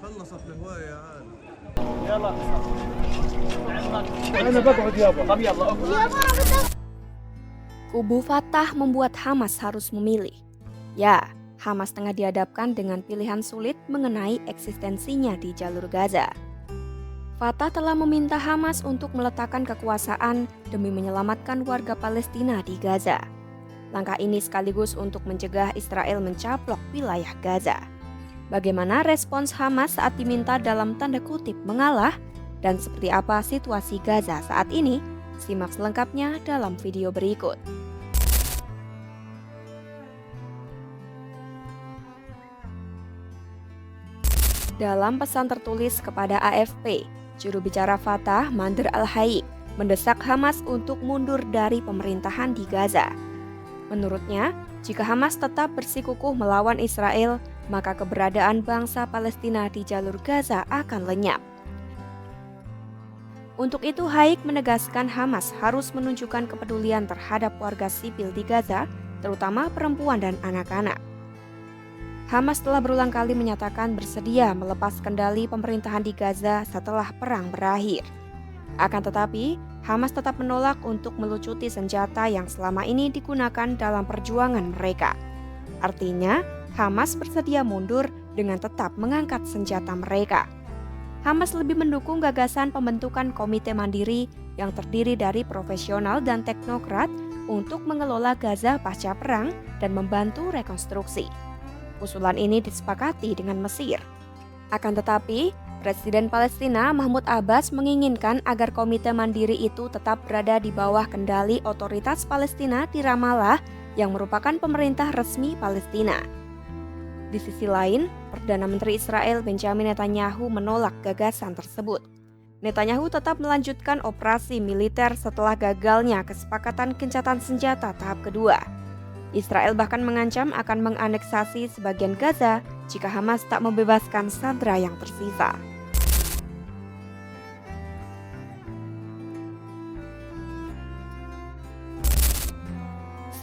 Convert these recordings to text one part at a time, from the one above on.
خلصت الهواية يا عالم. يلا انا بقعد يابا. طب يلا Kubu Fatah membuat Hamas harus memilih. Ya, Hamas tengah dihadapkan dengan pilihan sulit mengenai eksistensinya di jalur Gaza. Fatah telah meminta Hamas untuk meletakkan kekuasaan demi menyelamatkan warga Palestina di Gaza. Langkah ini sekaligus untuk mencegah Israel mencaplok wilayah Gaza. Bagaimana respons Hamas saat diminta dalam tanda kutip mengalah? Dan seperti apa situasi Gaza saat ini? Simak selengkapnya dalam video berikut. Dalam pesan tertulis kepada AFP, juru bicara Fatah, Mandr Al-Haik, mendesak Hamas untuk mundur dari pemerintahan di Gaza. Menurutnya, jika Hamas tetap bersikukuh melawan Israel, maka keberadaan bangsa Palestina di jalur Gaza akan lenyap. Untuk itu, Haik menegaskan Hamas harus menunjukkan kepedulian terhadap warga sipil di Gaza, terutama perempuan dan anak-anak. Hamas telah berulang kali menyatakan bersedia melepas kendali pemerintahan di Gaza setelah perang berakhir. Akan tetapi, Hamas tetap menolak untuk melucuti senjata yang selama ini digunakan dalam perjuangan mereka. Artinya, Hamas bersedia mundur dengan tetap mengangkat senjata mereka. Hamas lebih mendukung gagasan pembentukan komite mandiri yang terdiri dari profesional dan teknokrat untuk mengelola Gaza pasca perang dan membantu rekonstruksi. Usulan ini disepakati dengan Mesir. Akan tetapi, Presiden Palestina Mahmud Abbas menginginkan agar komite mandiri itu tetap berada di bawah kendali otoritas Palestina di Ramallah yang merupakan pemerintah resmi Palestina. Di sisi lain, Perdana Menteri Israel Benjamin Netanyahu menolak gagasan tersebut. Netanyahu tetap melanjutkan operasi militer setelah gagalnya kesepakatan gencatan senjata tahap kedua. Israel bahkan mengancam akan menganeksasi sebagian Gaza jika Hamas tak membebaskan sandera yang tersisa.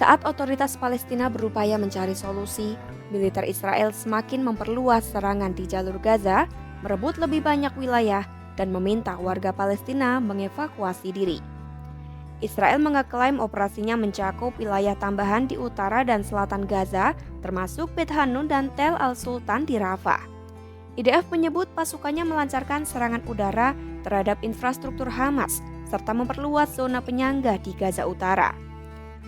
Saat otoritas Palestina berupaya mencari solusi, militer Israel semakin memperluas serangan di jalur Gaza, merebut lebih banyak wilayah, dan meminta warga Palestina mengevakuasi diri. Israel mengeklaim operasinya mencakup wilayah tambahan di utara dan selatan Gaza, termasuk Beit Hanun dan Tel Al-Sultan di Rafah. IDF menyebut pasukannya melancarkan serangan udara terhadap infrastruktur Hamas, serta memperluas zona penyangga di Gaza Utara.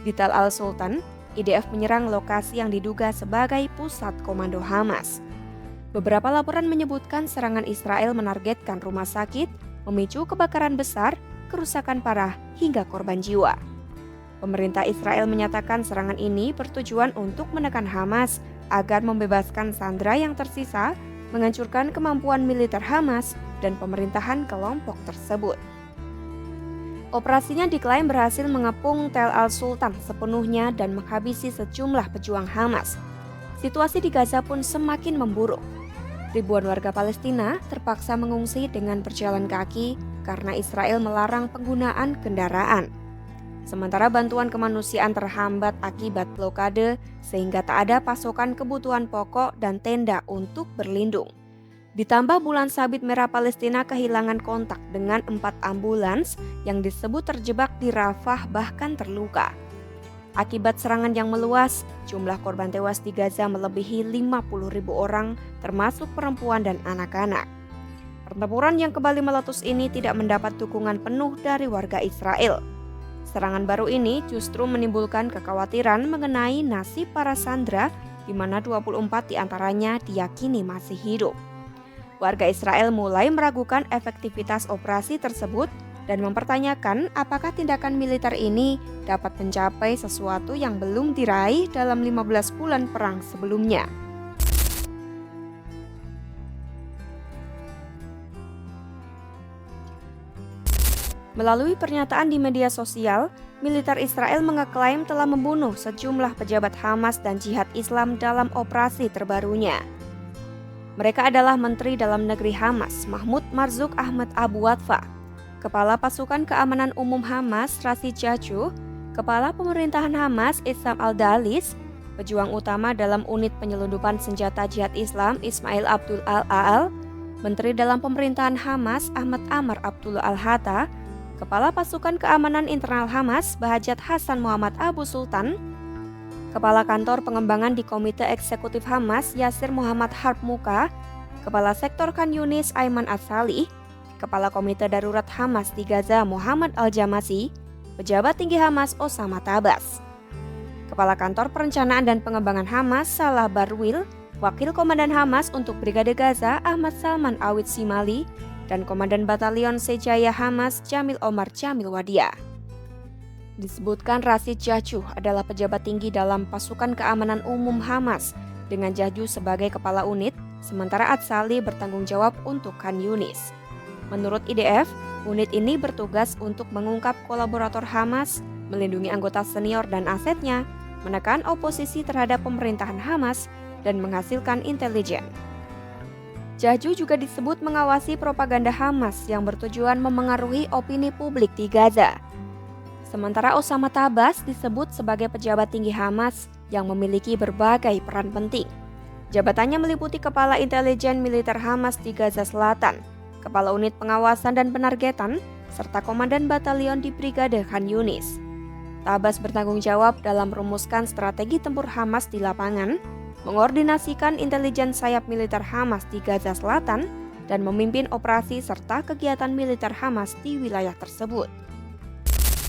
Di Tel Al-Sultan, IDF menyerang lokasi yang diduga sebagai pusat komando Hamas. Beberapa laporan menyebutkan serangan Israel menargetkan rumah sakit, memicu kebakaran besar, kerusakan parah, hingga korban jiwa. Pemerintah Israel menyatakan serangan ini bertujuan untuk menekan Hamas agar membebaskan sandera yang tersisa, menghancurkan kemampuan militer Hamas, dan pemerintahan kelompok tersebut. Operasinya diklaim berhasil mengepung Tel Al-Sultan sepenuhnya dan menghabisi sejumlah pejuang Hamas. Situasi di Gaza pun semakin memburuk. Ribuan warga Palestina terpaksa mengungsi dengan berjalan kaki karena Israel melarang penggunaan kendaraan. Sementara bantuan kemanusiaan terhambat akibat blokade sehingga tak ada pasokan kebutuhan pokok dan tenda untuk berlindung. Ditambah bulan sabit merah Palestina kehilangan kontak dengan 4 ambulans yang disebut terjebak di Rafah bahkan terluka. Akibat serangan yang meluas, jumlah korban tewas di Gaza melebihi 50.000 orang, termasuk perempuan dan anak-anak. Pertempuran yang kembali meletus ini tidak mendapat dukungan penuh dari warga Israel. Serangan baru ini justru menimbulkan kekhawatiran mengenai nasib para sandera, di mana 24 diantaranya diyakini masih hidup. Warga Israel mulai meragukan efektivitas operasi tersebut dan mempertanyakan apakah tindakan militer ini dapat mencapai sesuatu yang belum diraih dalam 15 bulan perang sebelumnya. Melalui pernyataan di media sosial, militer Israel mengeklaim telah membunuh sejumlah pejabat Hamas dan Jihad Islam dalam operasi terbarunya. Mereka adalah Menteri Dalam Negeri Hamas, Mahmud Marzuk Ahmad Abu Watfa, Kepala Pasukan Keamanan Umum Hamas, Rashid Jachu, Kepala Pemerintahan Hamas, Issam Al-Dalis, pejuang utama dalam unit penyelundupan senjata Jihad Islam, Ismail Abdul Al-Aal, Menteri dalam pemerintahan Hamas Ahmad Amar Abdullah Al-Hatta, Kepala Pasukan Keamanan Internal Hamas Bahjat Hassan Muhammad Abu Sultan, Kepala Kantor Pengembangan di Komite Eksekutif Hamas Yasir Muhammad Harb Muka, Kepala Sektor Khan Yunis Aiman As-Salih, Kepala Komite Darurat Hamas di Gaza Muhammad Al-Jamasi, Pejabat Tinggi Hamas Osama Tabas, Kepala Kantor Perencanaan dan Pengembangan Hamas Salah Barwil, Wakil Komandan Hamas untuk Brigade Gaza Ahmad Salman Awid Simali, dan Komandan Batalion Sejaya Hamas Jamil Omar Jamil Wadia. Disebutkan Rashid Jahjuh adalah pejabat tinggi dalam Pasukan Keamanan Umum Hamas dengan Jahjuh sebagai kepala unit, sementara Atsali bertanggung jawab untuk Khan Yunis. Menurut IDF, unit ini bertugas untuk mengungkap kolaborator Hamas, melindungi anggota senior dan asetnya, menekan oposisi terhadap pemerintahan Hamas, dan menghasilkan intelijen. Jahjuh juga disebut mengawasi propaganda Hamas yang bertujuan memengaruhi opini publik di Gaza. Sementara Osama Tabas disebut sebagai pejabat tinggi Hamas yang memiliki berbagai peran penting. Jabatannya meliputi Kepala Intelijen Militer Hamas di Gaza Selatan, Kepala Unit Pengawasan dan Penargetan, serta Komandan Batalion di Brigade Khan Yunis. Tabas bertanggung jawab dalam merumuskan strategi tempur Hamas di lapangan, mengordinasikan intelijen sayap militer Hamas di Gaza Selatan, dan memimpin operasi serta kegiatan militer Hamas di wilayah tersebut.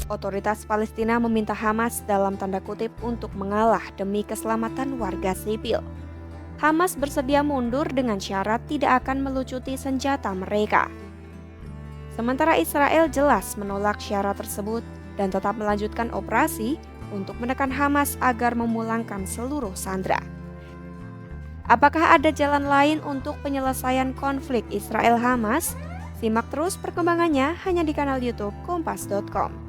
Otoritas Palestina meminta Hamas dalam tanda kutip untuk mengalah demi keselamatan warga sipil. Hamas bersedia mundur dengan syarat tidak akan melucuti senjata mereka. Sementara Israel jelas menolak syarat tersebut dan tetap melanjutkan operasi untuk menekan Hamas agar memulangkan seluruh sandera. Apakah ada jalan lain untuk penyelesaian konflik Israel-Hamas? Simak terus perkembangannya hanya di kanal YouTube Kompas.com.